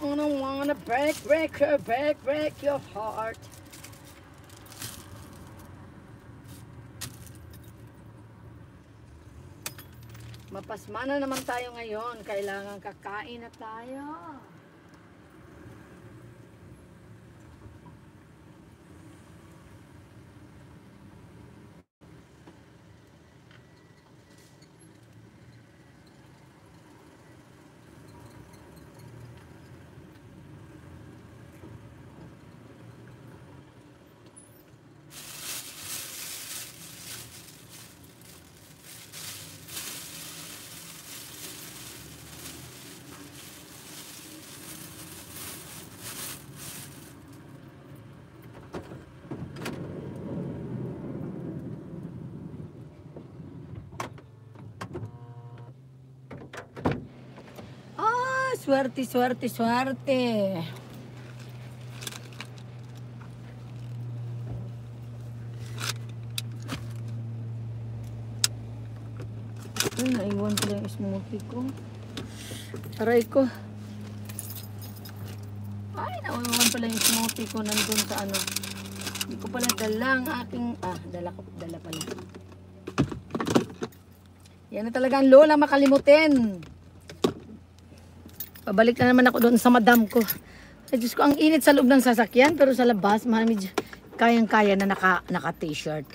I don't wanna break your heart. Mapasmana naman tayo ngayon. Kailangan kakain na tayo. Swerte, swerte, swerte. Ay, naiwan ko lang yung smoothie ko. Aray ko. Ay, naiwan pala yung smoothie ko nandun sa ano. Hindi ko pala dala ang aking... dala pala. Yan na talaga ang lola makalimutin. Pabalik na naman ako doon sa madam ko. Ay, Diyos ko, ang init sa loob ng sasakyan. Pero sa labas, medyo kayang-kaya na naka-t-shirt.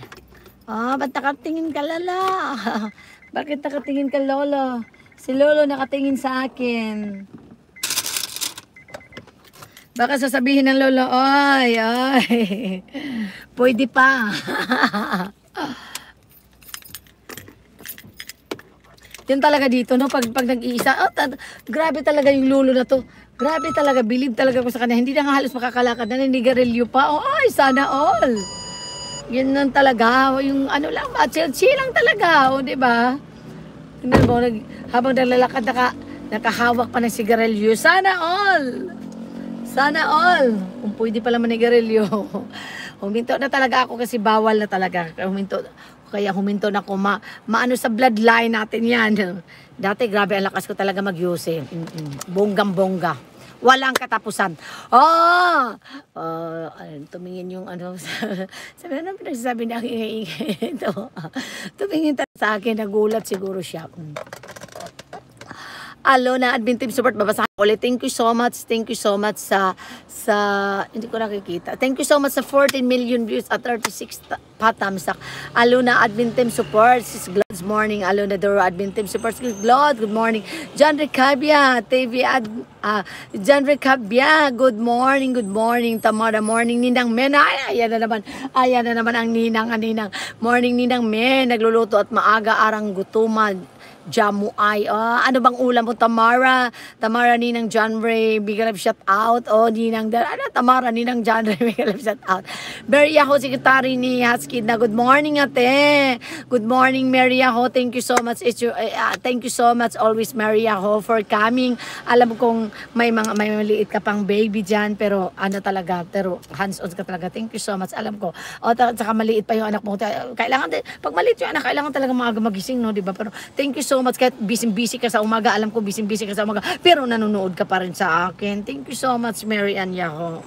Ba't nakatingin ka, lala? Bakit nakatingin ka, lolo? Si lolo nakatingin sa akin. Baka sasabihin ng lolo, ay, pwede pa. Yun talaga dito, no? Pag nag-iisa, grabe talaga yung lolo na to. Grabe talaga, believe talaga ko sa kanya. Hindi na nga halos makakalakad na, nanigarilyo pa. Ay, sana all. Yun lang talaga. Yung ano lang ba, chill lang talaga. O, diba? Tingnan mo, habang nalalakad, nakahawak pa ng sigarilyo. Sana all. Sana all. Kung pwede pala manigarilyo. Huminto na talaga ako kasi bawal na talaga. Kaya huminto na ako. Maano sa bloodline natin yan. Dati grabe ang lakas ko talaga mag-use. Bonggang-bongga. Walang katapusan. Tumingin yung ano. Sabi na pinagsasabi na ingay ito. Tumingin sa akin. Nagulat siguro siya. Alona Admin Team Support, babasahin ulit. Thank you so much sa hindi ko nakikita. Thank you so much sa 14 million views at 36 patamsak. Alona Admin Team Support, sis Glod's morning. Alona Doro Admin Team Support, sis Glod, good morning. John Recabia, John Recabia, good morning. Tamara, morning Ninang Men. Ayan na naman ang ninang. Morning Ninang Men, nagluluto at maaga arang gutuman. Jamu ay, ano bang ulam mo, Tamara? Tamara, Ninang John Ray, big love shout out. Tamara, Ninang John Ray, big love shout out. Mary Aho, secretary ni Hatskid na, good morning ate. Good morning, Mary Aho. Thank you so much. Thank you so much always, Mary Aho, for coming. Alam kong may maliit ka pang baby dyan, pero pero hands-on ka talaga. Thank you so much. Alam ko. Saka maliit pa yung anak mo. Pag maliit yung anak, kailangan talaga maaga magising, no, diba? Pero thank you so much. Kahit busy ka sa umaga, alam ko busy ka sa umaga, pero nanonood ka pa rin sa akin. Thank you so much, Mary Ann Yaho.